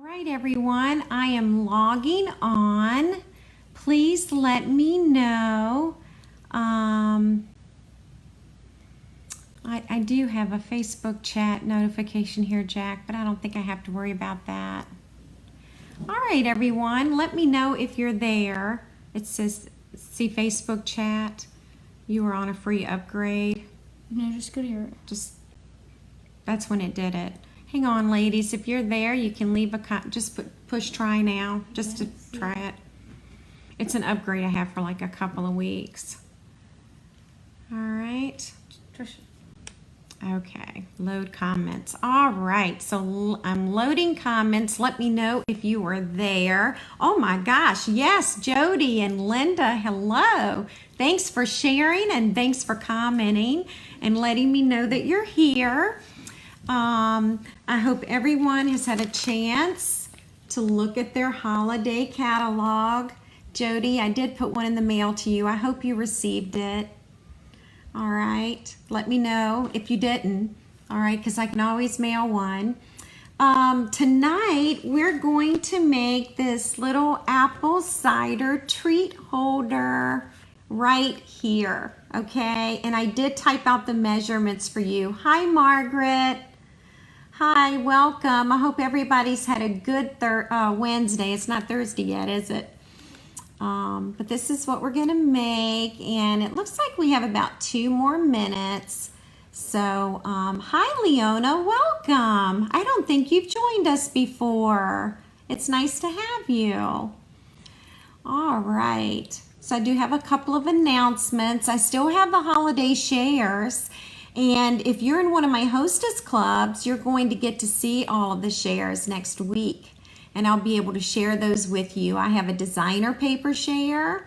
right, everyone, I am logging on. Please let me know. I do have a Facebook chat notification here, Jack, but I don't think I have to worry about that. All right, everyone, let me know if you're there. It says, see Facebook chat. You are on a free upgrade. No, just go to your... That's when it did it. Hang on, ladies. If you're there, you can leave a just push try now, just to try it. It's an upgrade I have for like a couple of weeks. All right. Okay, load comments. All right, so I'm loading comments. Let me know if you are there. Oh my gosh, yes, Jody and Linda, hello. Thanks for sharing and thanks for commenting and letting me know that you're here. I hope everyone has had a chance to look at their holiday catalog. Jody, I did put one in the mail to you. I hope you received it. All right, let me know if you didn't. All right, because I can always mail one. Tonight, we're going to make this little apple cider treat holder right here, okay? And I did type out the measurements for you. Hi, Margaret. Hi, welcome. I hope everybody's had a good Wednesday. It's not Thursday yet, is it? But this is what we're gonna make, and it looks like we have about 2 more minutes. So, hi Leona, welcome. I don't think you've joined us before. It's nice to have you. All right, so I do have a couple of announcements. I still have the holiday shares, and if you're in one of my hostess clubs, you're going to get to see all of the shares next week. And I'll be able to share those with you. I have a designer paper share,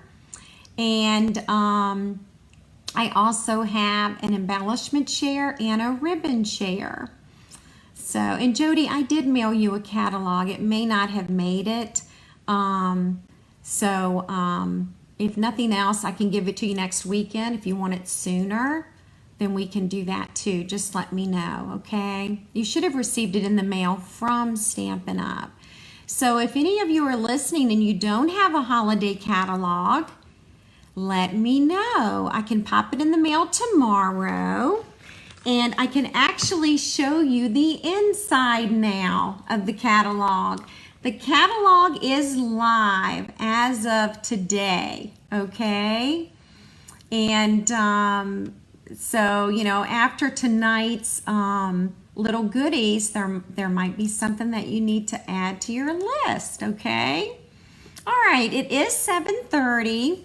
and I also have an embellishment share and a ribbon share. So, and Jody, I did mail you a catalog. It may not have made it. If nothing else, I can give it to you next weekend. If you want it sooner, then we can do that too. Just let me know, okay? You should have received it in the mail from Stampin' Up! So if any of you are listening and you don't have a holiday catalog, let me know. I can pop it in the mail tomorrow, and I can actually show you the inside now of the catalog. The catalog is live as of today, okay? And so, you know, after tonight's little goodies, there might be something that you need to add to your list, okay? All right, it is 7:30,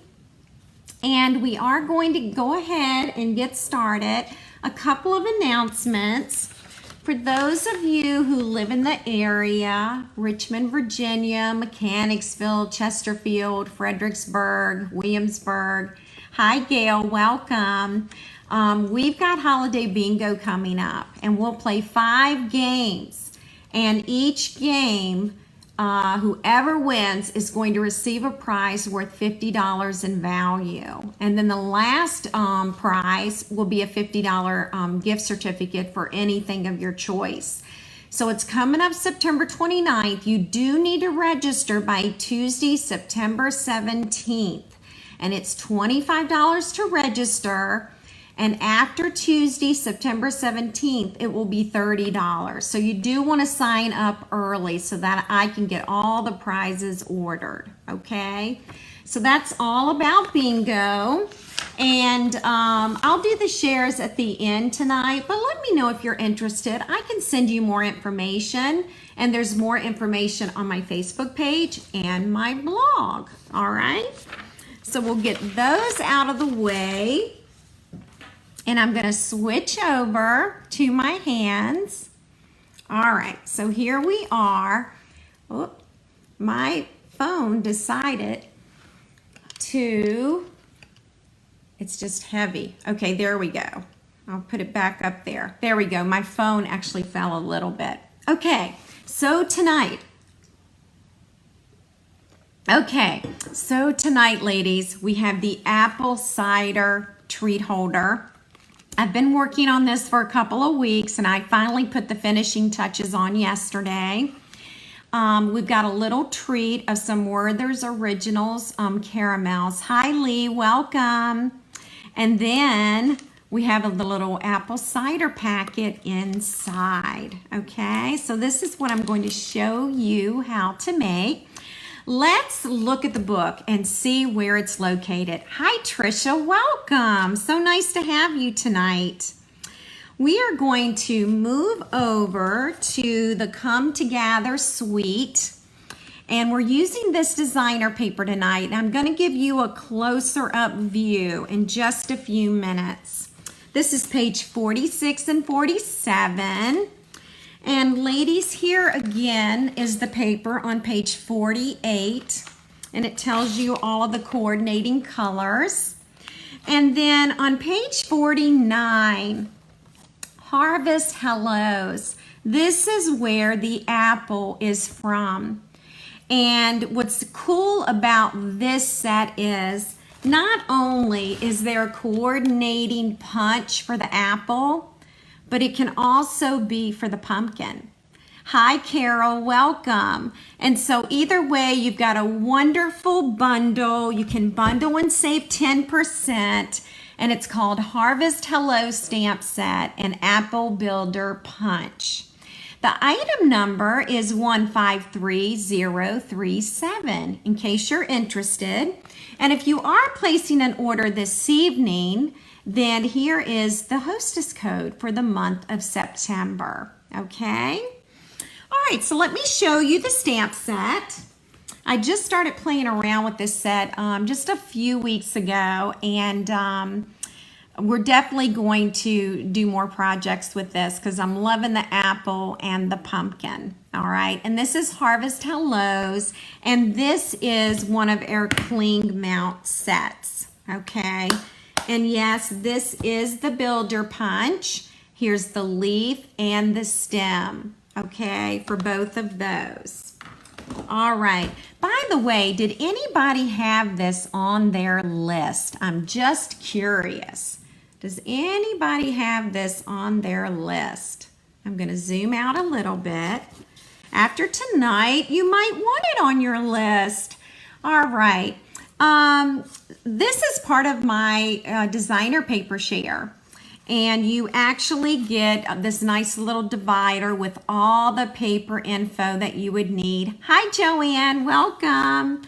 and we are going to go ahead and get started. A couple of announcements. For those of you who live in the area, Richmond, Virginia, Mechanicsville, Chesterfield, Fredericksburg, Williamsburg. Hi, Gail, welcome. We've got Holiday Bingo coming up, and we'll play 5 games, and each game, whoever wins is going to receive a prize worth $50 in value, and then the last prize will be a $50 gift certificate for anything of your choice. So it's coming up September 29th. You do need to register by Tuesday, September 17th, and it's $25 to register. And after Tuesday, September 17th, it will be $30. So you do want to sign up early so that I can get all the prizes ordered, okay? So that's all about bingo. And I'll do the shares at the end tonight, but let me know if you're interested. I can send you more information, and there's more information on my Facebook page and my blog, all right? So we'll get those out of the way. And I'm going to switch over to my hands. All right, so here we are. Oh, my phone decided to, it's just heavy. Okay, there we go. I'll put it back up there. There we go. My phone actually fell a little bit. Okay, so tonight, ladies, we have the apple cider treat holder. I've been working on this for a couple of weeks, and I finally put the finishing touches on yesterday. We've got a little treat of some Werther's Originals caramels. Hi, Lee, welcome. And then we have the little apple cider packet inside, okay? So this is what I'm going to show you how to make. Let's look at the book and see where it's located. Hi, Trisha, welcome. So nice to have you tonight. We are going to move over to the Come Together suite, and we're using this designer paper tonight. And I'm going to give you a closer up view in just a few minutes. This is page 46 and 47. And ladies, here again is the paper on page 48, and it tells you all of the coordinating colors. And then on page 49, Harvest Hellos. This is where the apple is from. And what's cool about this set is not only is there a coordinating punch for the apple, but it can also be for the pumpkin. Hi, Carol, welcome. And so either way, you've got a wonderful bundle. You can bundle and save 10%. And it's called Harvest Hello Stamp Set and Apple Builder Punch. The item number is 153037 in case you're interested. And if you are placing an order this evening, then here is the hostess code for the month of September, okay? All right, so let me show you the stamp set. I just started playing around with this set just a few weeks ago, and we're definitely going to do more projects with this because I'm loving the apple and the pumpkin. All right, and this is Harvest Hellos, and this is one of our cling mount sets, okay? And yes, this is the builder punch. Here's the leaf and the stem, okay, for both of those. All right. By the way, did anybody have this on their list? I'm just curious. Does anybody have this on their list? I'm going to zoom out a little bit. After tonight, you might want it on your list. All right. This is part of my designer paper share. And you actually get this nice little divider with all the paper info that you would need. Hi, Joanne, welcome.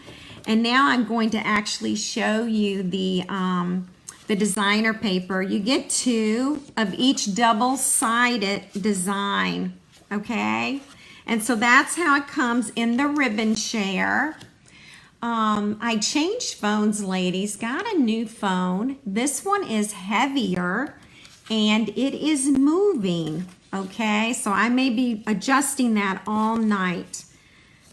And now I'm going to actually show you the designer paper. You get 2 of each double-sided design, okay? And so that's how it comes in the ribbon share. I changed phones, ladies, got a new phone. This one is heavier and it is moving, okay? So I may be adjusting that all night.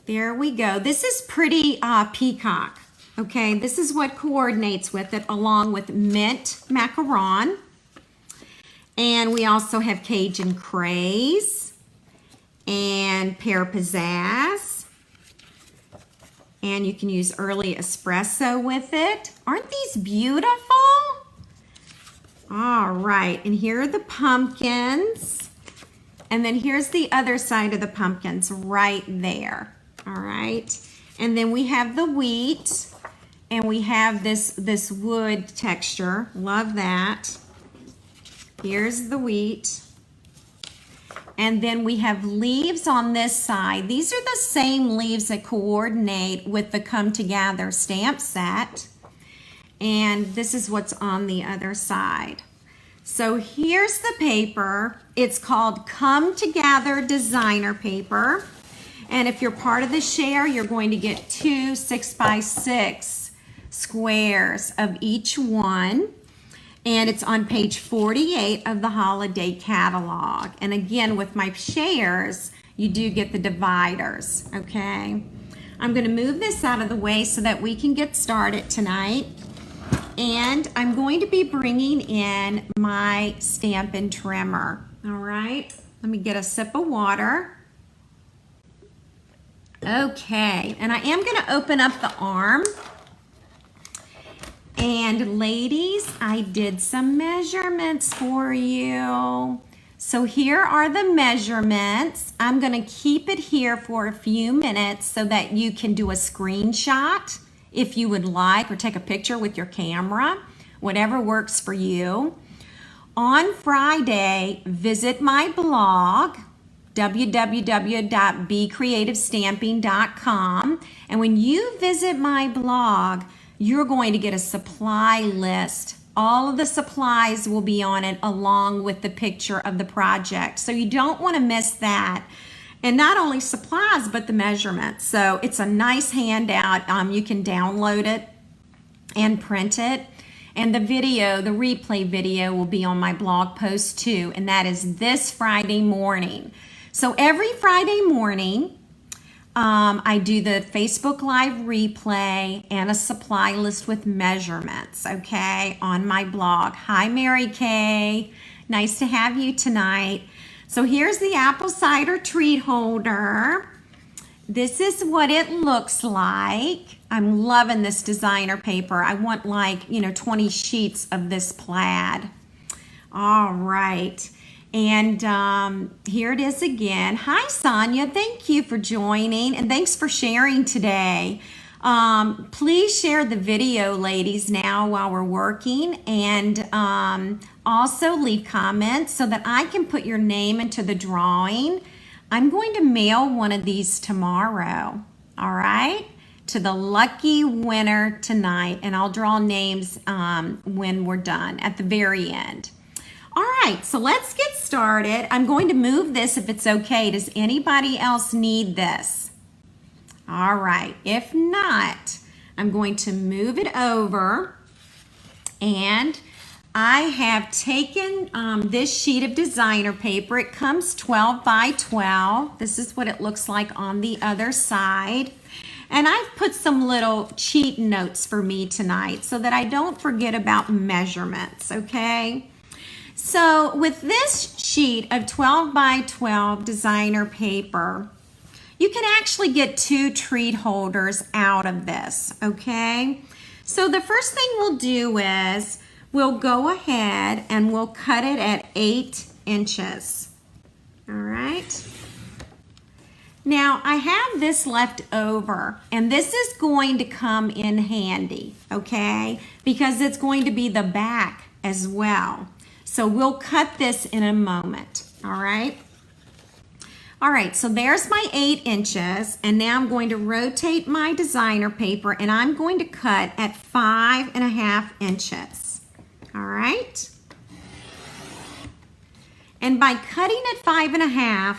There we go. This is Pretty Peacock, okay? This is what coordinates with it along with mint macaron. And we also have Cajun Craze and Pear Pizzazz. And you can use early espresso with it. Aren't these beautiful? All right, and here are the pumpkins. And then here's the other side of the pumpkins right there. All right, and then we have the wheat, and we have this wood texture. Love that. Here's the wheat. And then we have leaves on this side. These are the same leaves that coordinate with the Come Together stamp set. And this is what's on the other side. So here's the paper. It's called Come Together Designer Paper. And if you're part of the share, you're going to get 2 6x6 squares of each one. And it's on page 48 of the holiday catalog. And again, with my shares, you do get the dividers, okay? I'm going to move this out of the way so that we can get started tonight. And I'm going to be bringing in my Stampin' Trimmer, all right? Let me get a sip of water. Okay, and I am going to open up the arm. And ladies, I did some measurements for you. So here are the measurements. I'm going to keep it here for a few minutes so that you can do a screenshot if you would like, or take a picture with your camera, whatever works for you. On Friday, visit my blog, www.becreativestamping.com, and when you visit my blog, you're going to get a supply list. All of the supplies will be on it along with the picture of the project. So you don't want to miss that. And not only supplies, but the measurements. So it's a nice handout. You can download it and print it. And the video, the replay video, will be on my blog post too. And that is this Friday morning. So every Friday morning, I do the Facebook Live replay and a supply list with measurements, okay, on my blog. Hi, Mary Kay. Nice to have you tonight. So here's the apple cider treat holder. This is what it looks like. I'm loving this designer paper. I want 20 sheets of this plaid. All right. And here it is again. Hi, Sonia. Thank you for joining, and thanks for sharing today. Please share the video, ladies, now while we're working, and also leave comments so that I can put your name into the drawing. I'm going to mail one of these tomorrow, all right, to the lucky winner tonight, and I'll draw names when we're done at the very end. All right, so let's get started. I'm going to move this if it's okay. Does anybody else need this? All right, if not, I'm going to move it over, and I have taken this sheet of designer paper. It comes 12 by 12. This is what it looks like on the other side. And I've put some little cheat notes for me tonight so that I don't forget about measurements, okay? So with this sheet of 12 by 12 designer paper, you can actually get 2 treat holders out of this, okay? So the first thing we'll do is we'll go ahead and we'll cut it at 8 inches, all right? Now I have this left over, and this is going to come in handy, okay? Because it's going to be the back as well. So we'll cut this in a moment, all right? All right, so there's my 8 inches, and now I'm going to rotate my designer paper, and I'm going to cut at 5.5 inches, all right? And by cutting at 5.5,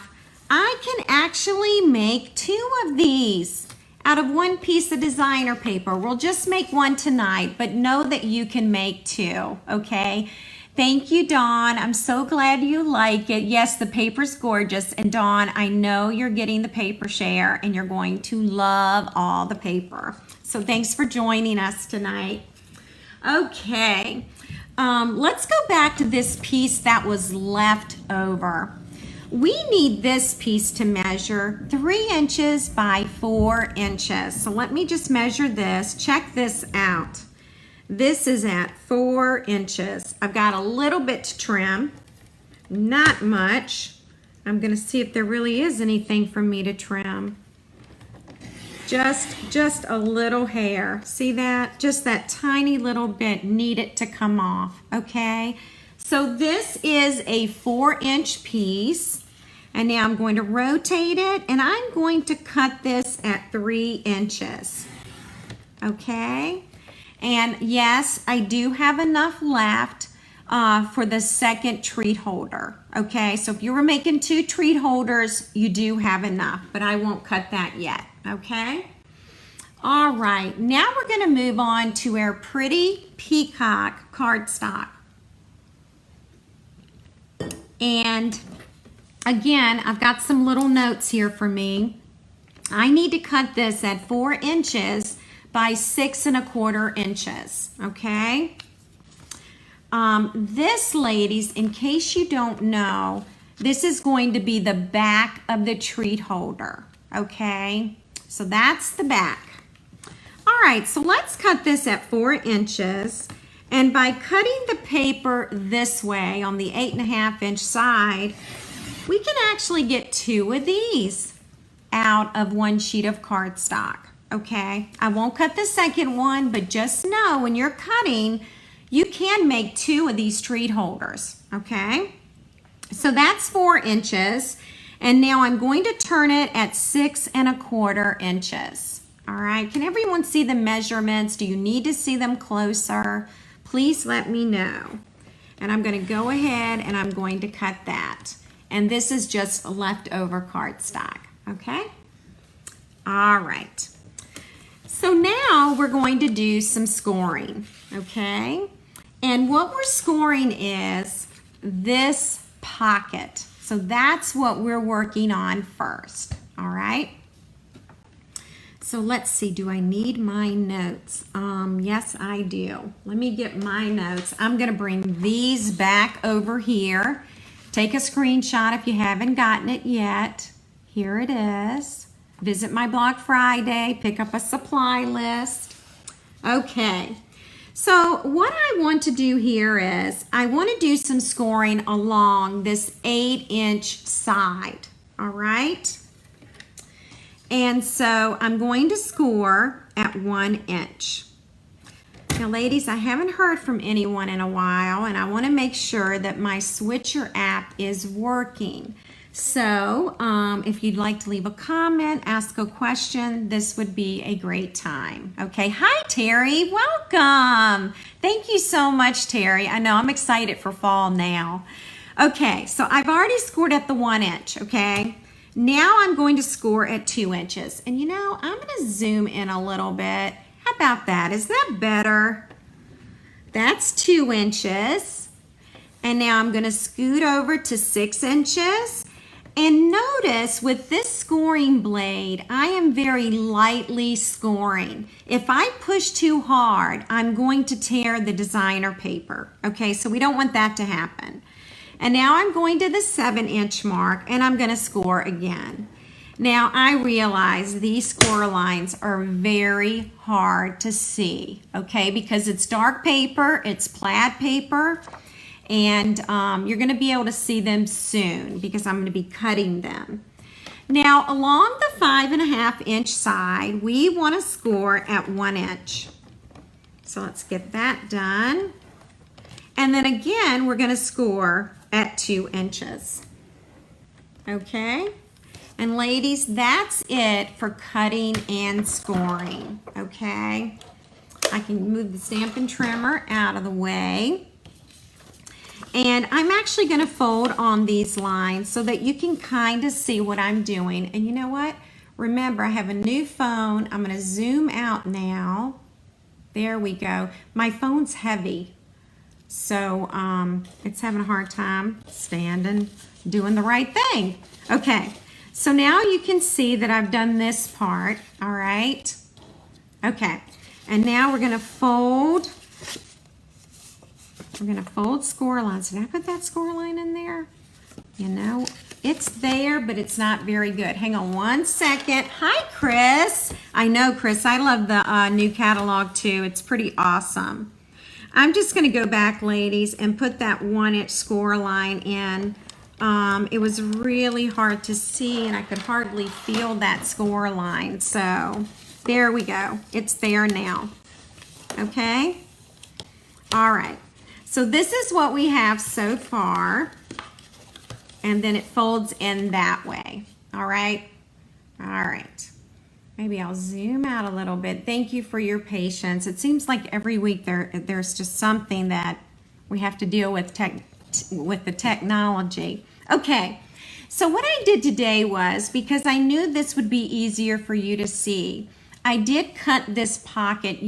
I can actually make 2 of these out of 1 piece of designer paper. We'll just make 1 tonight, but know that you can make 2, okay? Thank you, Dawn. I'm so glad you like it. Yes, the paper's gorgeous. And Dawn, I know you're getting the paper share and you're going to love all the paper. So thanks for joining us tonight. Okay, let's go back to this piece that was left over. We need this piece to measure 3 inches by 4 inches. So let me just measure this. Check this out. This is at 4 inches. I've got a little bit to trim, not much. I'm gonna see if there really is anything for me to trim. Just a little hair. See that? Just that tiny little bit needed to come off, okay? So this is a 4-inch piece, and now I'm going to rotate it, and I'm going to cut this at 3 inches, okay? And yes, I do have enough left for the second treat holder, okay? So if you were making 2 treat holders, you do have enough, but I won't cut that yet, okay? All right, now we're gonna move on to our pretty peacock cardstock. And again, I've got some little notes here for me. I need to cut this at 4 inches by 6.25 inches, okay? This, ladies, in case you don't know, this is going to be the back of the treat holder, okay? So that's the back. All right, so let's cut this at 4 inches, And by cutting the paper this way on the 8.5-inch side, we can actually get 2 of these out of 1 sheet of cardstock, okay? I won't cut the second one, but just know when you're cutting, you can make 2 of these treat holders, okay? So that's 4 inches. And now I'm going to turn it at 6.25 inches. All right, can everyone see the measurements? Do you need to see them closer? Please let me know. And I'm going to go ahead and I'm going to cut that. And this is just leftover cardstock, okay? All right. So now we're going to do some scoring, okay? And what we're scoring is this pocket. So that's what we're working on first, all right? So let's see, do I need my notes? Yes, I do. Let me get my notes. I'm gonna bring these back over here. Take a screenshot if you haven't gotten it yet. Here it is. Visit my blog Friday, pick up a supply list. Okay, so what I want to do here is, I want to do some scoring along this 8-inch side, all right? And so I'm going to score at 1 inch. Now ladies, I haven't heard from anyone in a while and I want to make sure that my Switcher app is working. So if you'd like to leave a comment, ask a question, this would be a great time. Okay, hi Terry, welcome. Thank you so much, Terry. I know I'm excited for fall now. Okay, so I've already scored at the 1 inch, okay? Now I'm going to score at 2 inches. And you know, I'm gonna zoom in a little bit. How about that? Is that better? That's 2 inches. And now I'm gonna scoot over to 6 inches. And notice with this scoring blade, I am very lightly scoring. If I push too hard, I'm going to tear the designer paper. Okay, so we don't want that to happen. And now I'm going to the 7-inch mark and I'm gonna score again. Now I realize these score lines are very hard to see, okay? Because it's dark paper, it's plaid paper, and you're gonna be able to see them soon because I'm gonna be cutting them. Now along the 5.5-inch side, we wanna score at 1 inch. So let's get that done. And then again, we're gonna score at 2 inches. Okay? And ladies, that's it for cutting and scoring. Okay? I can move the Stampin' Trimmer out of the way. And I'm actually gonna fold on these lines so that you can kind of see what I'm doing. And you know what? Remember, I have a new phone. I'm gonna zoom out now. There we go. My phone's heavy. So it's having a hard time standing, doing the right thing. Okay, so now you can see that I've done this part, all right? Okay, and now we're gonna fold. We're gonna fold score lines. Did I put that score line in there? You know, it's there, but it's not very good. Hang on 1 second. Hi, Chris. I know, Chris, I love the new catalog too. It's pretty awesome. I'm just going to go back, ladies, and put that 1 inch score line in. It was really hard to see, and I could hardly feel that score line. So there we go. It's there now. Okay? All right. So this is what we have so far. And then it folds in that way. All right? All right. Maybe I'll zoom out a little bit. Thank you for your patience. It seems like every week there's just something that we have to deal with the technology. Okay, so what I did today was, because I knew this would be easier for you to see, I did cut this pocket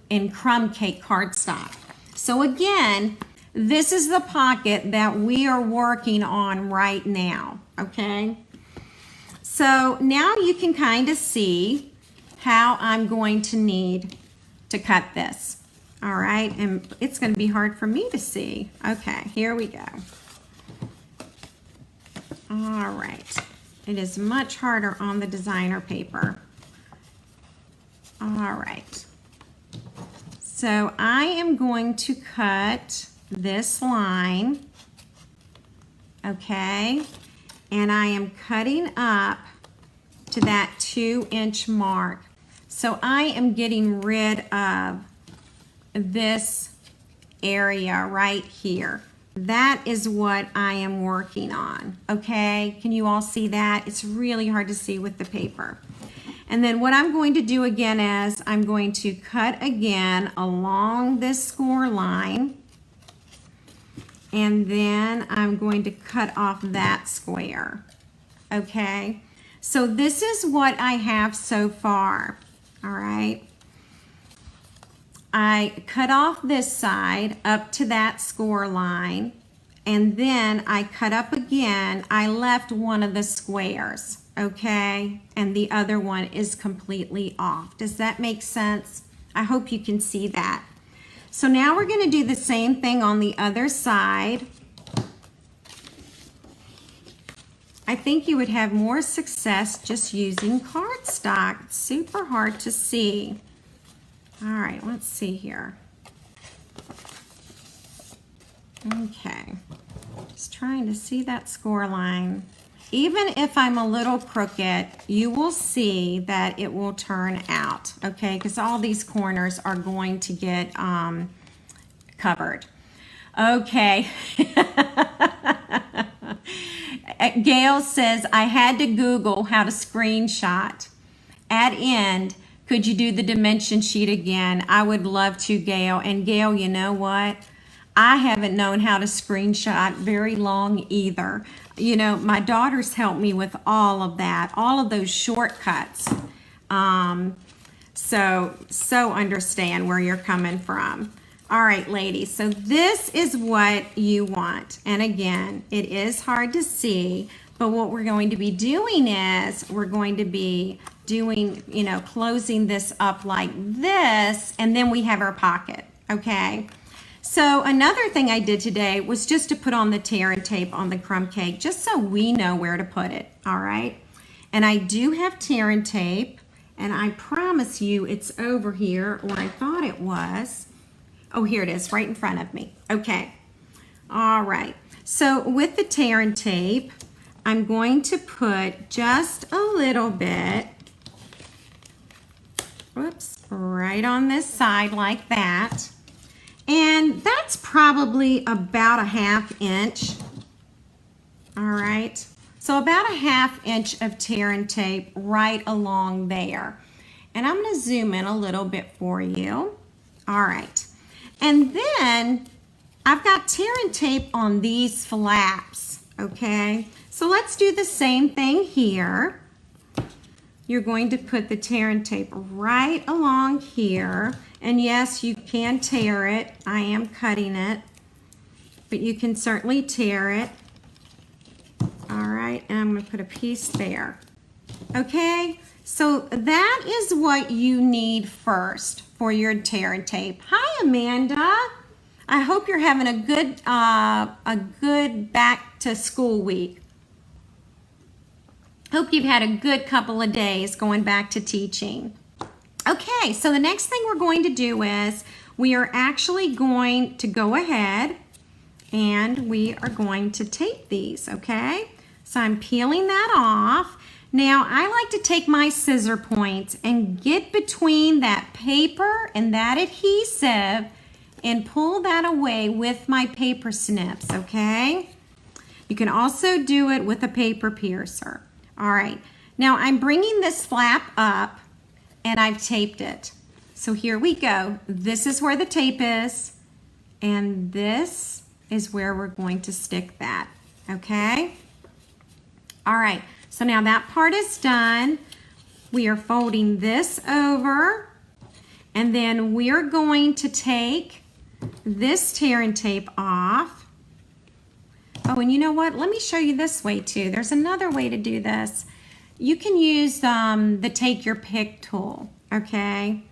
in crumb cake cardstock. So again, this is the pocket that we are working on right now, okay? So now you can kind of see how I'm going to need to cut this. All right, and it's going to be hard for me to see. Okay, here we go. All right, it is much harder on the designer paper. All right, So I am going to cut this line, okay? And I am cutting up to that 2-inch mark. So I am getting rid of this area right here. That is what I am working on, okay? Can you all see that? It's really hard to see with the paper. And then what I'm going to do again is I'm going to cut again along this score line, and then I'm going to cut off that square, okay? So this is what I have so far, all right? I cut off this side up to that score line, and then I cut up again. I left one of the squares, okay? And the other one is completely off. Does that make sense? I hope you can see that. So now we're going to do the same thing on the other side. I think you would have more success just using cardstock. It's super hard to see. All right, let's see here. Okay, just trying to see that score line. Even if I'm a little crooked, you will see that it will turn out, okay? Because all these corners are going to get covered. Okay. Gail says, I had to Google how to screenshot. At end, could you do the dimension sheet again? I would love to, Gail. And Gail, you know what? I haven't known how to screenshot very long either. You know, my daughters helped me with all of that, all of those shortcuts. So understand where you're coming from. All right, ladies, so this is what you want. And again, it is hard to see, but what we're going to be doing is we're going to be doing, you know, closing this up like this, and then we have our pocket, okay? So another thing I did today was just to put on the tear and tape on the crumb cake, just so we know where to put it, all right? And I do have tear and tape, and I promise you it's over here, or I thought it was. Oh, here it is, right in front of me. Okay, all right. So with the tear and tape, I'm going to put just a little bit, whoops, right on this side like that. And that's probably about a 1/2 inch. All right, so about a 1/2 inch of tear and tape right along there. And I'm gonna zoom in a little bit for you. All right, and then I've got tear and tape on these flaps, okay? So let's do the same thing here. You're going to put the tear and tape right along here. And yes, you can tear it. I am cutting it, but you can certainly tear it. All right, and I'm gonna put a piece there. Okay, so that is what you need first for your tear and tape. Hi, Amanda. I hope you're having a good back to school week. Hope you've had a good couple of days going back to teaching. Okay, so the next thing we're going to do is we are actually going to go ahead and we are going to tape these, okay? So I'm peeling that off. Now I like to take my scissor points and get between that paper and that adhesive and pull that away with my paper snips, okay? You can also do it with a paper piercer. All right, now I'm bringing this flap up and I've taped it. So here we go. This is where the tape is, and this is where we're going to stick that, okay? All right, so now that part is done. We are folding this over, and then we're going to take this tear and tape off. Oh, and you know what? Let me show you this way too. There's another way to do this. You can use the take your pick tool, okay?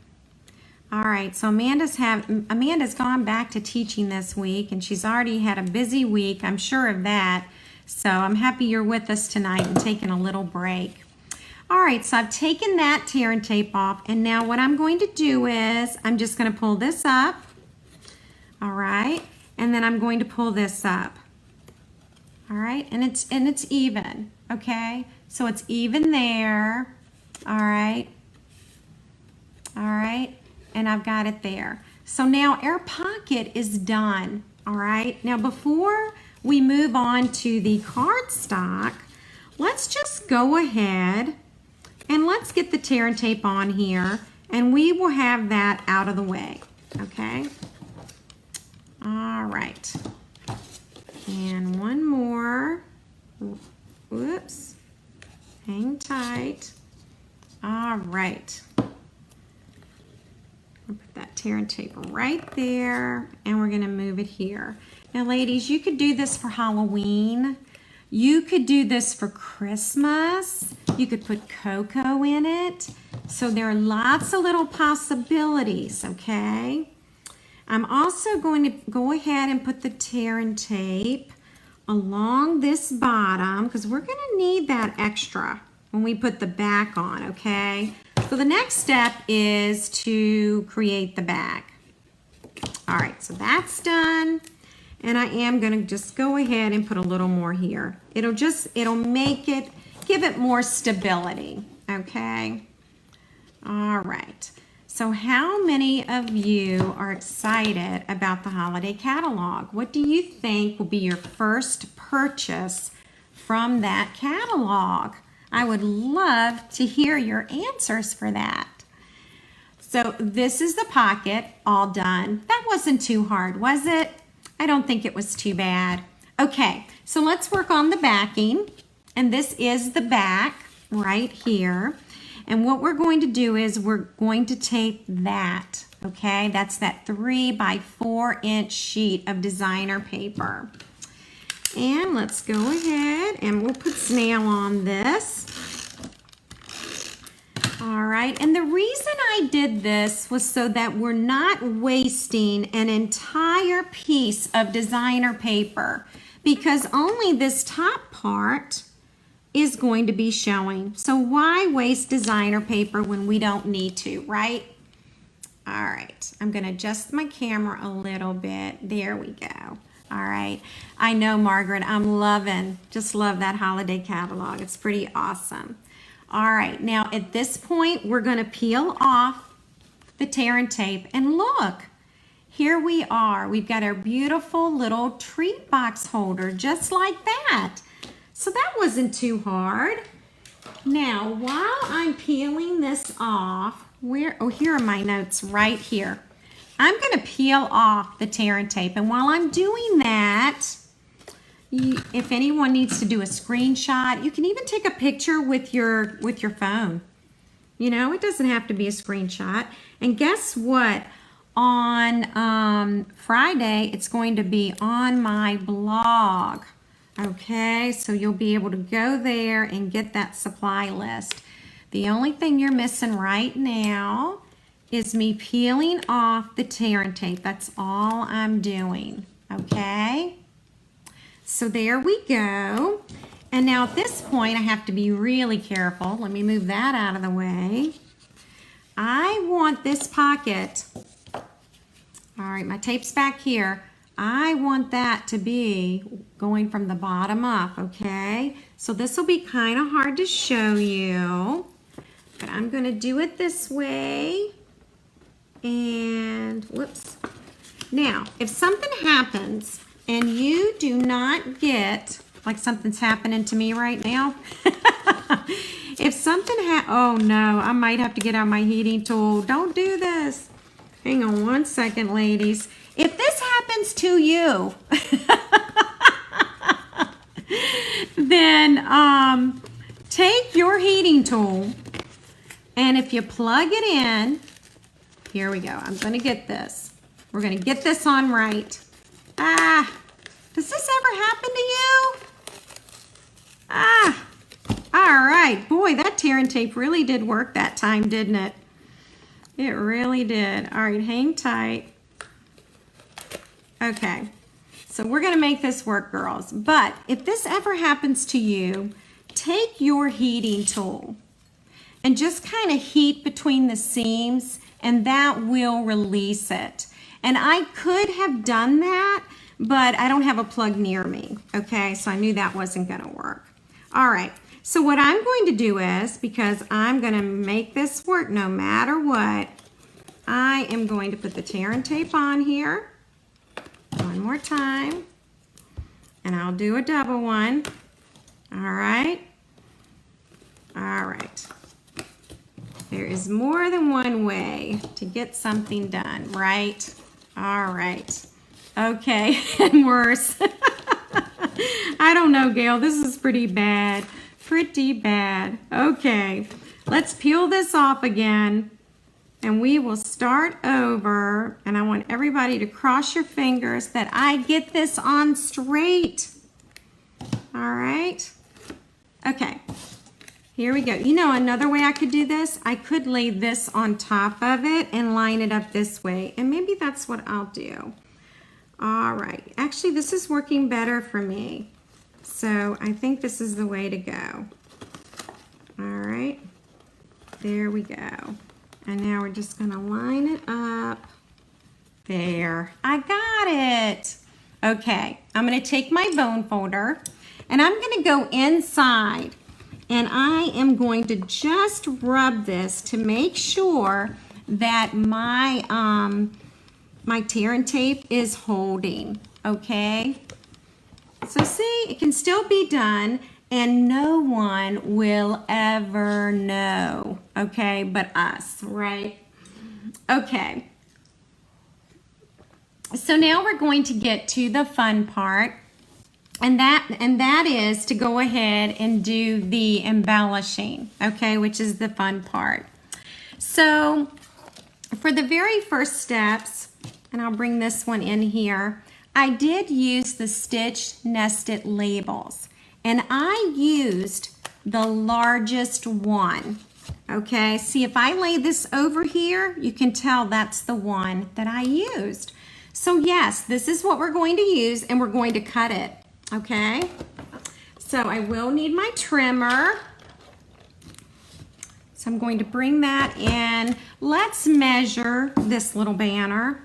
All right, so Amanda's gone back to teaching this week, and she's already had a busy week, I'm sure of that. So I'm happy you're with us tonight and taking a little break. All right, so I've taken that tear and tape off, and now what I'm going to do is I'm just going to pull this up. All right, and then I'm going to pull this up. All right, and it's even, okay? So it's even there. All right. All right, and I've got it there. So now our pocket is done. All right, now before we move on to the cardstock, let's just go ahead and let's get the tear and tape on here, and we will have that out of the way, okay? All right, and one more. Whoops, hang tight. All right. I'll put that tear and tape right there, and we're gonna move it here. Now ladies, you could do this for Halloween. You could do this for Christmas. You could put cocoa in it. So there are lots of little possibilities, okay? I'm also going to go ahead and put the tear and tape along this bottom because we're gonna need that extra when we put the back on, okay? So the next step is to create the back. All right, so that's done. And I am gonna just go ahead and put a little more here. It'll make it, give it more stability, okay? All right, so how many of you are excited about the holiday catalog? What do you think will be your first purchase from that catalog? I would love to hear your answers for that. So this is the pocket all done. That wasn't too hard, was it? I don't think it was too bad. Okay, so let's work on the backing. And this is the back right here. And what we're going to do is we're going to tape that, okay? That's that 3 by 4 inch sheet of designer paper. And let's go ahead and we'll put snail on this. All right, and the reason I did this was so that we're not wasting an entire piece of designer paper because only this top part is going to be showing. So why waste designer paper when we don't need to, right? All right, I'm gonna adjust my camera a little bit. There we go. All right, I know, Margaret, just love that holiday catalog. It's pretty awesome. All right, now at this point, we're gonna peel off the tear and tape, and look, here we are. We've got our beautiful little treat box holder, just like that. So that wasn't too hard. Now, while I'm peeling this off, here are my notes right here. I'm gonna peel off the tear and tape, and while I'm doing that, if anyone needs to do a screenshot, you can even take a picture with your phone. You know, it doesn't have to be a screenshot. And guess what? On Friday, it's going to be on my blog. Okay, so you'll be able to go there and get that supply list. The only thing you're missing right now is me peeling off the tear and tape. That's all I'm doing, okay? So there we go. And now at this point, I have to be really careful. Let me move that out of the way. I want this pocket, all right, my tape's back here. I want that to be going from the bottom up, okay? So this will be kind of hard to show you, but I'm gonna do it this way. And whoops. Now, if something happens and you do not get, like something's happening to me right now. If something oh no, I might have to get out my heating tool. Don't do this. Hang on one second, ladies. If this happens to you, then take your heating tool, and if you plug it in, here we go. I'm gonna get this. We're gonna get this on right. Does this ever happen to you? All right. Boy, that tear and tape really did work that time, didn't it? It really did. All right, hang tight. Okay, so we're gonna make this work, girls. But if this ever happens to you, take your heating tool and just kind of heat between the seams, and that will release it. And I could have done that, but I don't have a plug near me, okay? So I knew that wasn't gonna work. All right, so what I'm going to do is, because I'm gonna make this work no matter what, I am going to put the tear and tape on here one more time, and I'll do a double one. All right. All right. There is more than one way to get something done, right? All right. Okay, and worse. I don't know, Gail. This is pretty bad. Pretty bad. Okay, let's peel this off again, and we will start over. And I want everybody to cross your fingers that I get this on straight. All right. Okay. Here we go. You know, another way I could do this, I could lay this on top of it and line it up this way. And maybe that's what I'll do. All right. Actually, this is working better for me. So I think this is the way to go. All right. There we go. And now we're just going to line it up. There. I got it. Okay. I'm going to take my bone folder and I'm going to go inside. And I am going to just rub this to make sure that my my tear and tape is holding, okay? So see, it can still be done and no one will ever know, okay, but us, right? Okay. So now we're going to get to the fun part. And that is to go ahead and do the embellishing, okay, which is the fun part. So for the very first steps, and I'll bring this one in here, I did use the stitch nested labels, and I used the largest one, okay? See, if I lay this over here, you can tell that's the one that I used. So yes, this is what we're going to use, and we're going to cut it. Okay, so I will need my trimmer. So I'm going to bring that in. Let's measure this little banner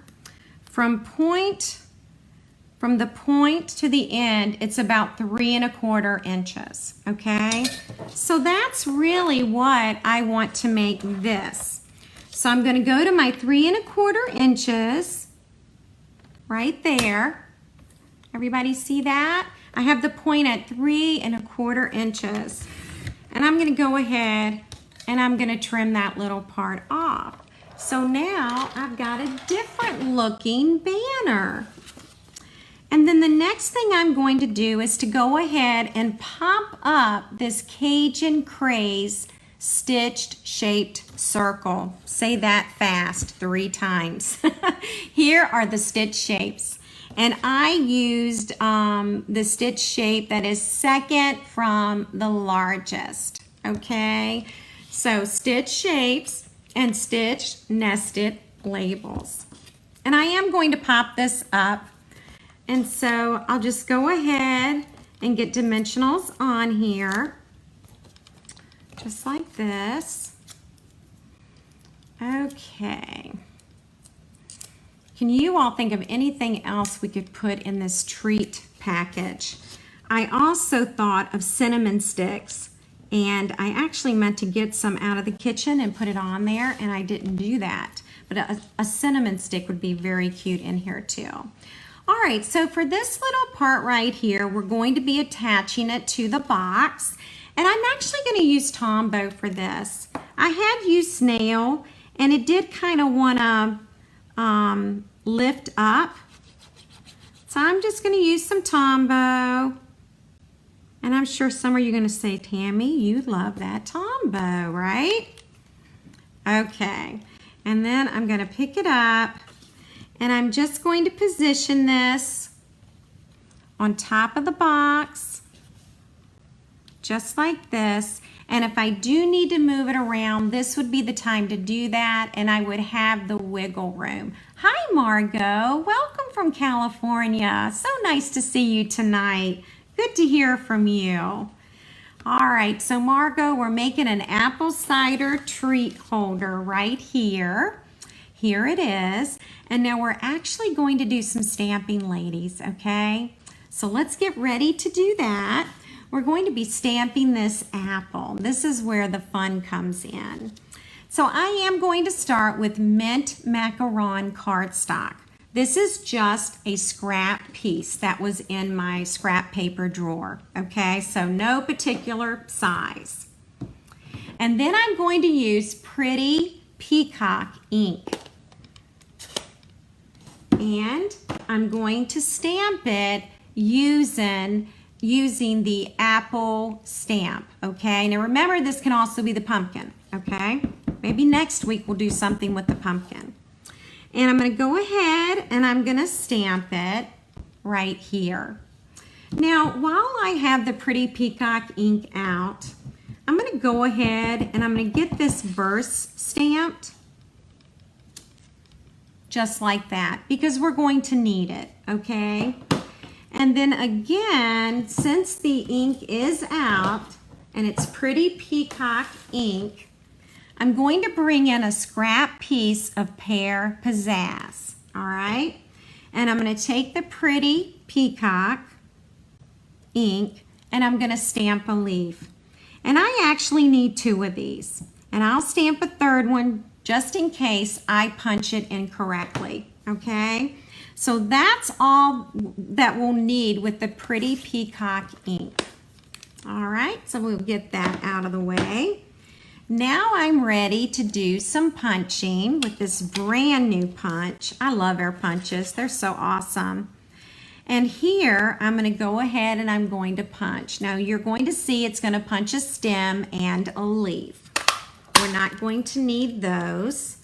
from the point to the end. It's about 3 1/4 inches. Okay, so that's really what I want to make this. So I'm going to go to my 3 1/4 inches right there. Everybody see that? I have the point at 3 1/4 inches. And I'm going to go ahead and I'm going to trim that little part off. So now I've got a different looking banner. And then the next thing I'm going to do is to go ahead and pop up this Cajun Craze stitched shaped circle. Say that fast 3 times. Here are the stitch shapes. And I used the stitch shape that is second from the largest, okay? So stitch shapes and stitch nested labels. And I am going to pop this up. And so I'll just go ahead and get dimensionals on here, just like this. Okay. Can you all think of anything else we could put in this treat package? I also thought of cinnamon sticks, and I actually meant to get some out of the kitchen and put it on there, and I didn't do that. But a cinnamon stick would be very cute in here too. All right, so for this little part right here, we're going to be attaching it to the box, and I'm actually going to use Tombow for this. I had used snail, and it did kind of want to lift up. So I'm just going to use some Tombow. And I'm sure some of you are going to say, Tammy, you love that Tombow, right? Okay. And then I'm going to pick it up and I'm just going to position this on top of the box, just like this. And if I do need to move it around, this would be the time to do that, and I would have the wiggle room. Hi, Margot. Welcome from California. So nice to see you tonight. Good to hear from you. All right, so Margot, we're making an apple cider treat holder right here. Here it is. And now we're actually going to do some stamping, ladies, okay? So let's get ready to do that. We're going to be stamping this apple. This is where the fun comes in. So I am going to start with mint macaron cardstock. This is just a scrap piece that was in my scrap paper drawer, okay? So no particular size. And then I'm going to use Pretty Peacock ink. And I'm going to stamp it using the apple stamp, okay? Now remember, this can also be the pumpkin, okay? Maybe next week we'll do something with the pumpkin. And I'm going to go ahead and I'm going to stamp it right here. Now, while I have the Pretty Peacock ink out, I'm going to go ahead and I'm going to get this verse stamped just like that, because we're going to need it, okay? And then again, since the ink is out and it's Pretty Peacock ink, I'm going to bring in a scrap piece of Pear Pizzazz, all right? And I'm going to take the Pretty Peacock ink and I'm going to stamp a leaf. And I actually need 2 of these. And I'll stamp a 3rd one just in case I punch it incorrectly, okay? So that's all that we'll need with the Pretty Peacock ink. All right, so we'll get that out of the way. Now I'm ready to do some punching with this brand new punch. I love our punches, they're so awesome. And here I'm going to go ahead and I'm going to punch. Now you're going to see it's going to punch a stem and a leaf. We're not going to need those,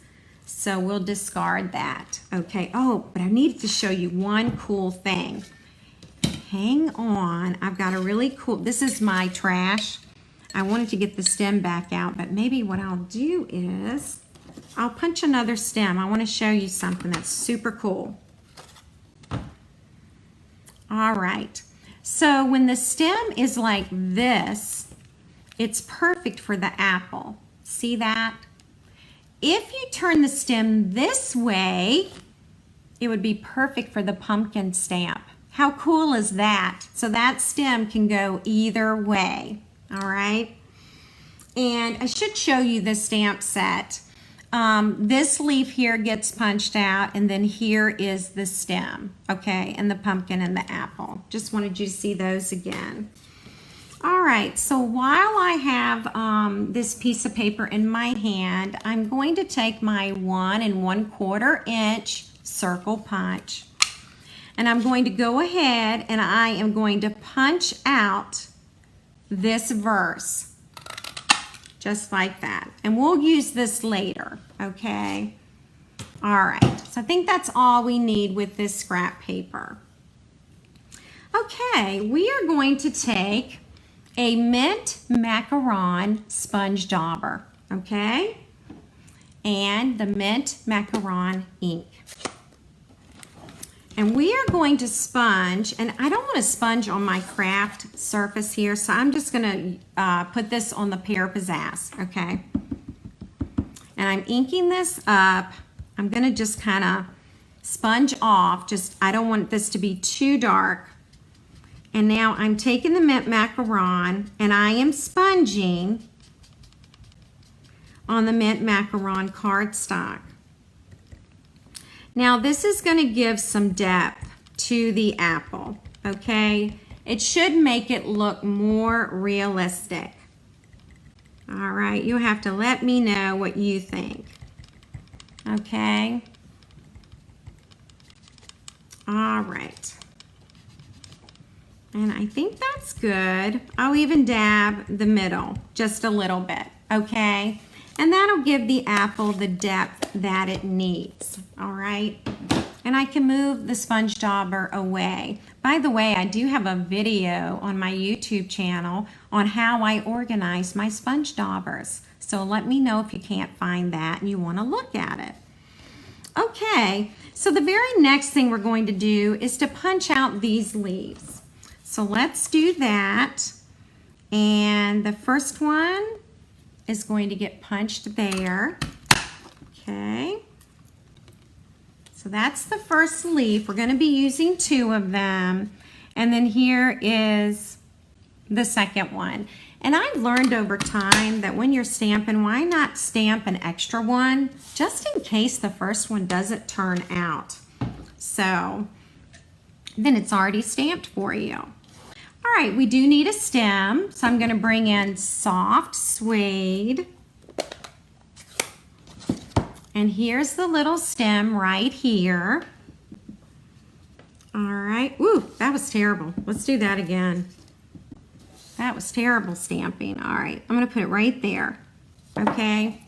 so we'll discard that. Okay, oh, but I needed to show you one cool thing. Hang on, I've got a really cool, this is my trash. I wanted to get the stem back out, but maybe what I'll do is I'll punch another stem. I want to show you something that's super cool. All right, so when the stem is like this, it's perfect for the apple. See that? If you turn the stem this way, it would be perfect for the pumpkin stamp. How cool is that? So that stem can go either way, all right? And I should show you the stamp set. This leaf here gets punched out, and then here is the stem, okay, and the pumpkin and the apple. Just wanted you to see those again. All right, so while I have this piece of paper in my hand, I'm going to take my 1 1/4 inch circle punch, and I'm going to go ahead and I am going to punch out this verse, just like that. And we'll use this later, okay? All right, so I think that's all we need with this scrap paper. Okay, we are going to take a mint macaron sponge dauber, okay? And the mint macaron ink. And we are going to sponge, and I don't want to sponge on my craft surface here, so I'm just going to put this on the Pear Pizzazz, okay? And I'm inking this up. I'm going to just kind of sponge off, I don't want this to be too dark. And now I'm taking the mint macaron and I am sponging on the mint macaron cardstock. Now this is going to give some depth to the apple, okay? It should make it look more realistic. All right, you'll have to let me know what you think, okay? All right. And I think that's good. I'll even dab the middle just a little bit, okay? And that'll give the apple the depth that it needs, all right? And I can move the sponge dauber away. By the way, I do have a video on my YouTube channel on how I organize my sponge daubers. So let me know if you can't find that and you want to look at it. Okay, so the very next thing we're going to do is to punch out these leaves. So let's do that. And the first one is going to get punched there. Okay. So that's the first leaf. We're going to be using 2 of them. And then here is the second one. And I've learned over time that when you're stamping, why not stamp an extra one just in case the first one doesn't turn out. So then it's already stamped for you. All right, we do need a stem. So I'm going to bring in soft suede. And here's the little stem right here. All right. Ooh, that was terrible. Let's do that again. That was terrible stamping. All right, I'm going to put it right there. Okay.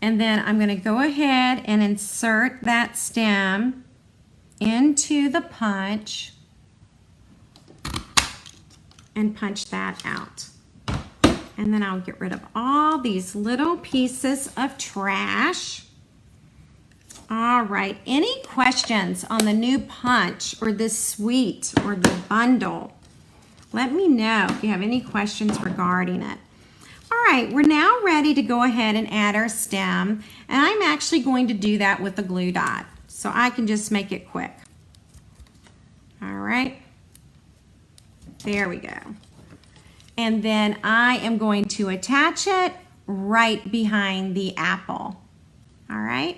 And then I'm going to go ahead and insert that stem into the punch and punch that out. And then I'll get rid of all these little pieces of trash. All right, any questions on the new punch or this suite or the bundle? Let me know if you have any questions regarding it. All right, we're now ready to go ahead and add our stem. And I'm actually going to do that with a glue dot, so I can just make it quick. All right, there we go. And then I am going to attach it right behind the apple. All right.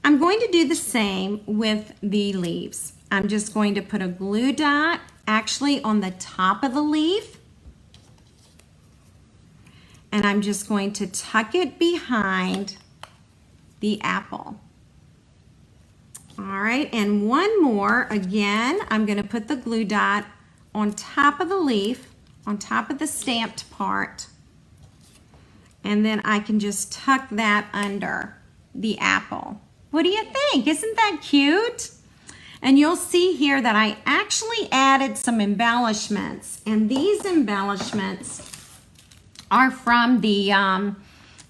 I'm going to do the same with the leaves. I'm just going to put a glue dot actually on the top of the leaf. And I'm just going to tuck it behind the apple. All right, and one more. Again, I'm going to put the glue dot on top of the leaf, on top of the stamped part. And then I can just tuck that under the apple. What do you think? Isn't that cute? And you'll see here that I actually added some embellishments. And these embellishments are from the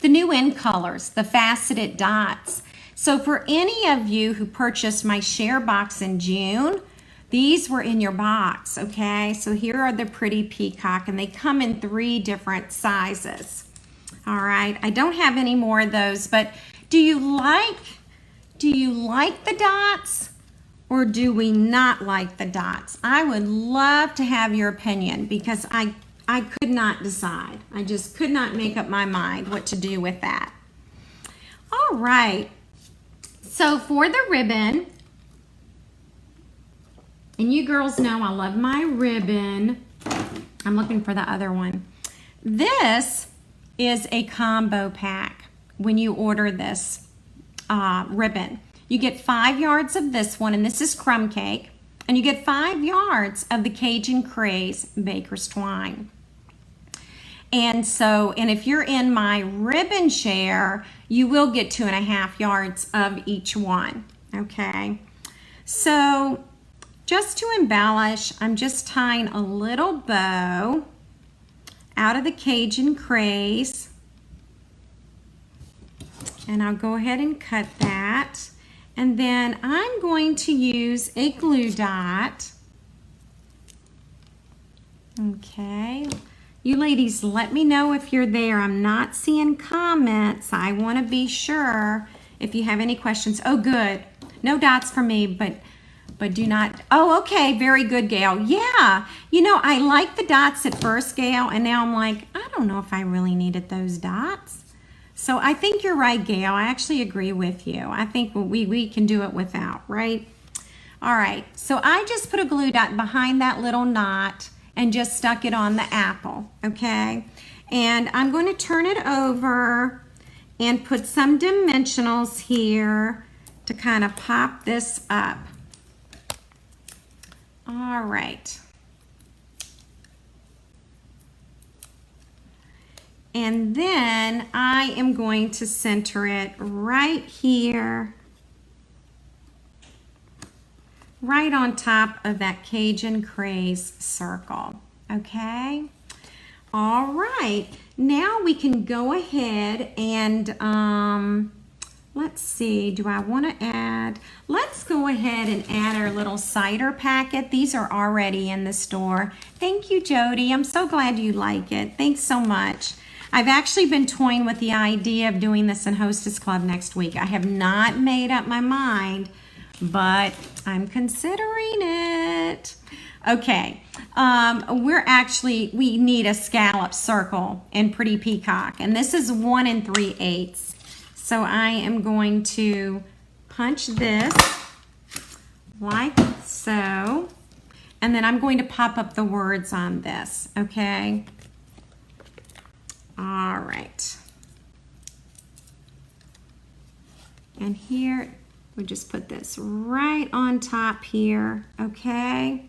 new in colors, the faceted dots. So for any of you who purchased my share box in June, these were in your box, okay? So here are the pretty peacock, and they come in 3 different sizes. All right, I don't have any more of those, but do you like the dots or do we not like the dots? I would love to have your opinion because I could not decide. I just could not make up my mind what to do with that. All right, so for the ribbon, and you girls know I love my ribbon. I'm looking for the other one. This is a combo pack when you order this ribbon. You get 5 yards of this one, and this is crumb cake, and you get 5 yards of the Cajun Craze Baker's Twine. And so, and if you're in my ribbon share, you will get 2.5 yards of each one, okay? So, just to embellish, I'm just tying a little bow out of the Cajun Craze. And I'll go ahead and cut that. And then I'm going to use a glue dot. Okay. You ladies, let me know if you're there. I'm not seeing comments. I want to be sure if you have any questions. Oh, good. No dots for me, but do not. Oh, okay. Very good, Gail. Yeah. You know, I liked the dots at first, Gail, and now I'm like, I don't know if I really needed those dots. So I think you're right, Gail. I actually agree with you. I think we can do it without, right? All right. So I just put a glue dot behind that little knot and just stuck it on the apple, okay? And I'm going to turn it over and put some dimensionals here to kind of pop this up. All right. And then I am going to center it right here, right on top of that Cajun Craze circle, okay? All right, now we can go ahead and let's see, do I want to add, let's go ahead and add our little cider packet. These are already in the store. Thank you, Jody. I'm so glad you like it. Thanks so much. I've actually been toying with the idea of doing this in Hostess Club next week. I have not made up my mind, but I'm considering it. Okay, we need a scallop circle in Pretty Peacock, and this is 1 3/8. So I am going to punch this like so, and then I'm going to pop up the words on this, okay? All right. And here, we just put this right on top here, okay?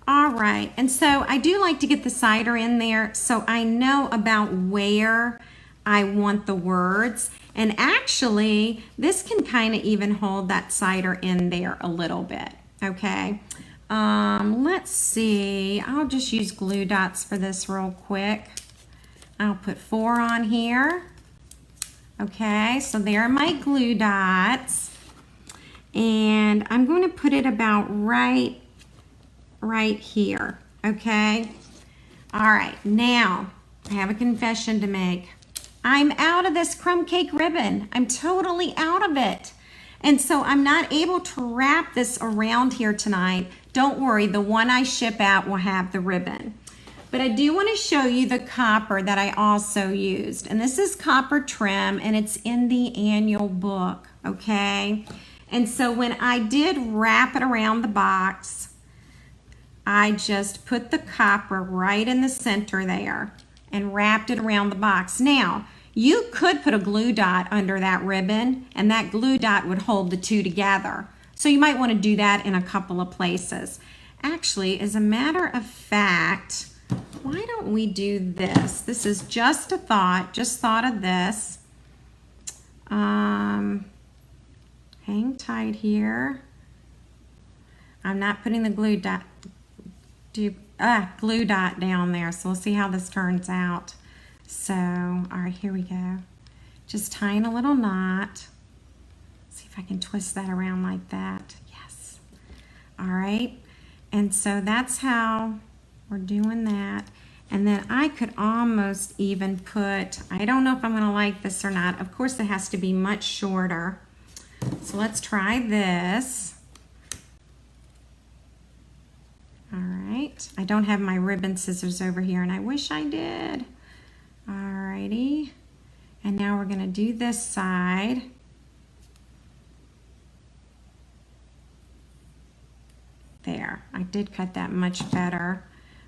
All right, and so I do like to get the cider in there so I know about where I want the words. And actually, this can kind of even hold that cider in there a little bit, okay? Let's see, I'll just use glue dots for this real quick. I'll put 4 on here. Okay, so there are my glue dots. And I'm going to put it about right here, okay? All right, now I have a confession to make. I'm out of this crumb cake ribbon. I'm totally out of it. And so I'm not able to wrap this around here tonight. Don't worry, the one I ship out will have the ribbon. But I do want to show you the copper that I also used. And this is copper trim, and it's in the annual book, okay? And so when I did wrap it around the box, I just put the copper right in the center there and wrapped it around the box. Now, you could put a glue dot under that ribbon, and that glue dot would hold the two together. So you might want to do that in a couple of places. Actually, as a matter of fact, why don't we do this? This is just a thought, just thought of this. Hang tight here. I'm not putting the glue dot down there, so we'll see how this turns out. So, all right, here we go. Just tying a little knot. See if I can twist that around like that. Yes. All right, and so that's how we're doing that. And then I could almost even put, I don't know if I'm gonna like this or not. Of course, it has to be much shorter. So let's try this. All right, I don't have my ribbon scissors over here, and I wish I did. All righty, and now we're gonna do this side. There, I did cut that much better.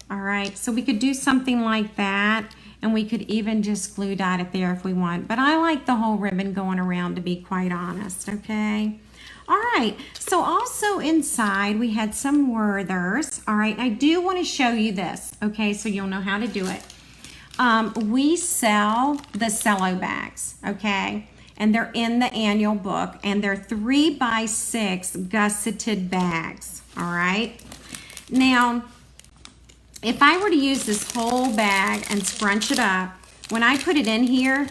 All right, so we could do something like that, and we could even just glue dot it there if we want. But I like the whole ribbon going around, to be quite honest, okay? All right, so also inside we had some Werthers. All right, I do want to show you this, okay, so you'll know how to do it. We sell the cello bags, okay? And they're in the annual book, and they're 3x6 gusseted bags, all right? Now, if I were to use this whole bag and scrunch it up, when I put it in here,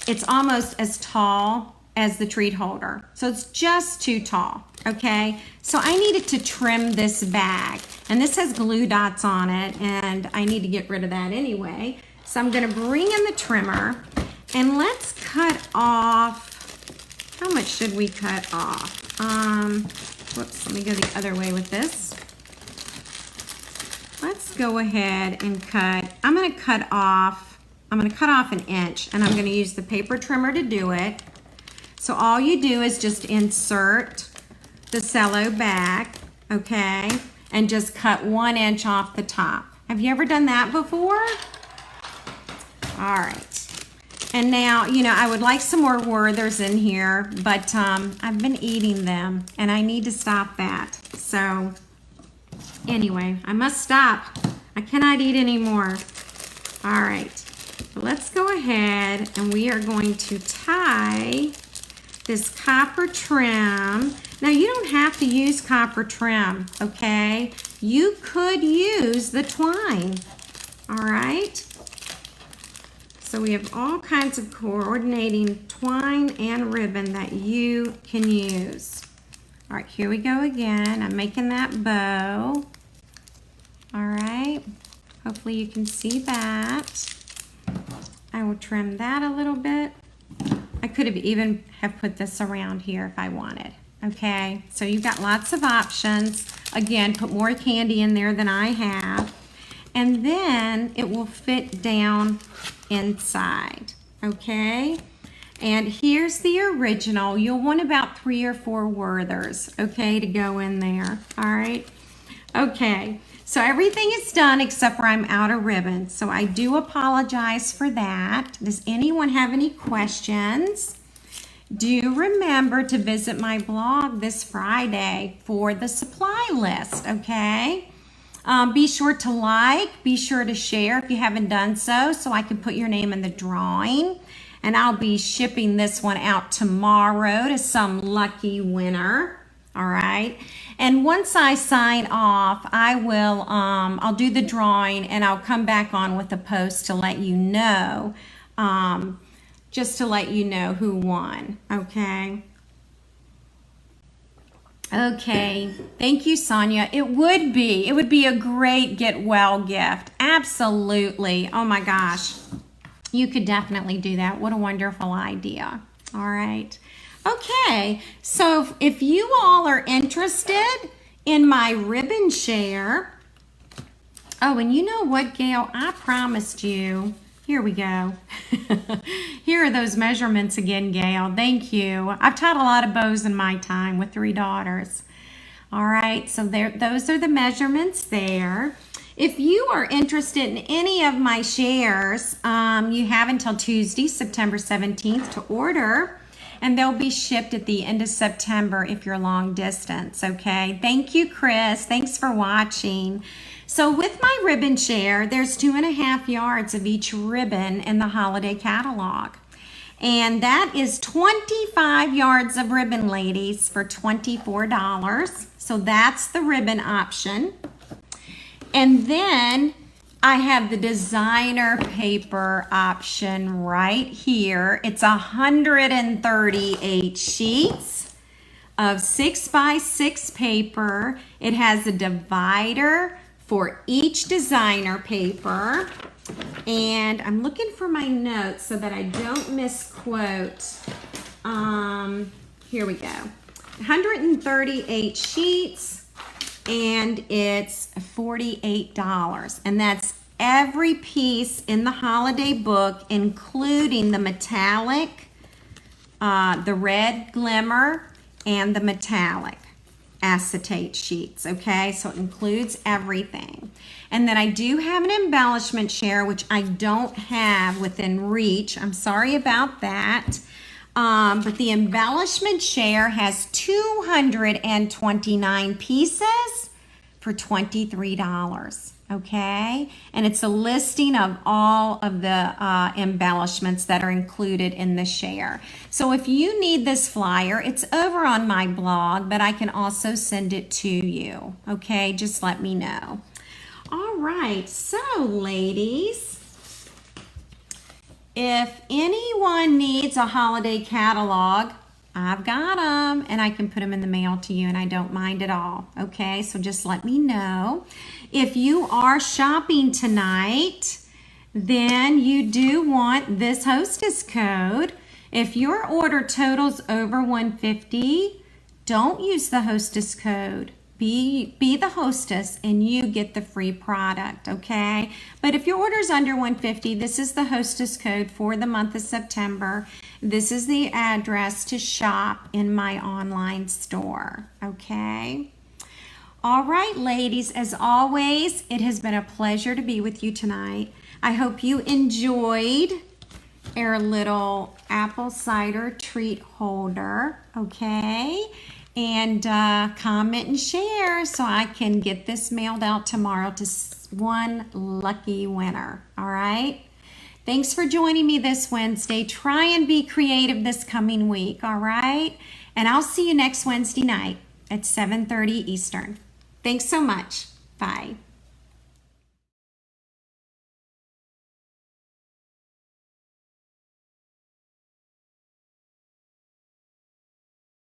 it's almost as tall as the treat holder. So it's just too tall, okay? So I needed to trim this bag, and this has glue dots on it, and I need to get rid of that anyway. So I'm gonna bring in the trimmer, and let's cut off, how much should we cut off? Whoops, let me go the other way with this. Let's go ahead and cut, I'm gonna cut off 1 inch, and I'm gonna use the paper trimmer to do it. So all you do is just insert the cello back, okay, and just cut 1 inch off the top. Have you ever done that before? All right. And now, you know, I would like some more Werthers in here, but I've been eating them, and I need to stop that. So anyway, I must stop. I cannot eat anymore. All right, so let's go ahead, and we are going to tie this copper trim. Now, you don't have to use copper trim, okay? You could use the twine, all right? So we have all kinds of coordinating twine and ribbon that you can use. All right, here we go again. I'm making that bow. All right, hopefully you can see that. I will trim that a little bit. I could have even put this around here if I wanted. Okay, so you've got lots of options. Again, put more candy in there than I have. And then it will fit down inside, okay? And here's the original. You'll want about 3 or 4 Werthers, okay, to go in there, all right? Okay, so everything is done except for I'm out of ribbon. So I do apologize for that. Does anyone have any questions? Do remember to visit my blog this Friday for the supply list, okay? Be sure to like, be sure to share if you haven't done so I can put your name in the drawing. And I'll be shipping this one out tomorrow to some lucky winner, all right? And once I sign off, I will, I'll do the drawing and I'll come back on with a post to let you know, just to let you know who won, okay? Okay, thank you, Sonia. It would be a great get well gift. Absolutely. Oh my gosh. You could definitely do that. What a wonderful idea. All right. Okay, so if you all are interested in my ribbon share, oh, and you know what, Gail? I promised you. Here we go. Here are those measurements again, Gail. Thank you. I've taught a lot of bows in my time with 3 daughters. All right, so those are the measurements there. If you are interested in any of my shares, you have until Tuesday, September 17th to order, and they'll be shipped at the end of September if you're long distance, okay? Thank you, Chris. Thanks for watching. So with my ribbon share, there's 2.5 yards of each ribbon in the holiday catalog. And that is 25 yards of ribbon, ladies, for $24. So that's the ribbon option. And then I have the designer paper option right here. It's 138 sheets of 6x6 paper. It has a divider for each designer paper. And I'm looking for my notes so that I don't misquote. Here we go. 138 sheets, and it's $48. And that's every piece in the holiday book, including the metallic, the red glimmer, and the metallic acetate sheets, okay? So it includes everything. And then I do have an embellishment share, which I don't have within reach. I'm sorry about that. But the embellishment share has 229 pieces for $23, okay? And it's a listing of all of the embellishments that are included in the share. So if you need this flyer, it's over on my blog, but I can also send it to you, okay? Just let me know. All right, so ladies, if anyone needs a holiday catalog, I've got them, and I can put them in the mail to you, and I don't mind at all, okay? So just let me know. If you are shopping tonight, then you do want this hostess code. If your order totals over $150, don't use the hostess code. Be the hostess and you get the free product, okay? But if your order's under $150, this is the hostess code for the month of September. This is the address to shop in my online store, okay? All right, ladies, as always, it has been a pleasure to be with you tonight. I hope you enjoyed our little apple cider treat holder, okay? And comment and share so I can get this mailed out tomorrow to one lucky winner, all right? Thanks for joining me this Wednesday. Try and be creative this coming week, all right? And I'll see you next Wednesday night at 7:30 Eastern. Thanks so much. Bye.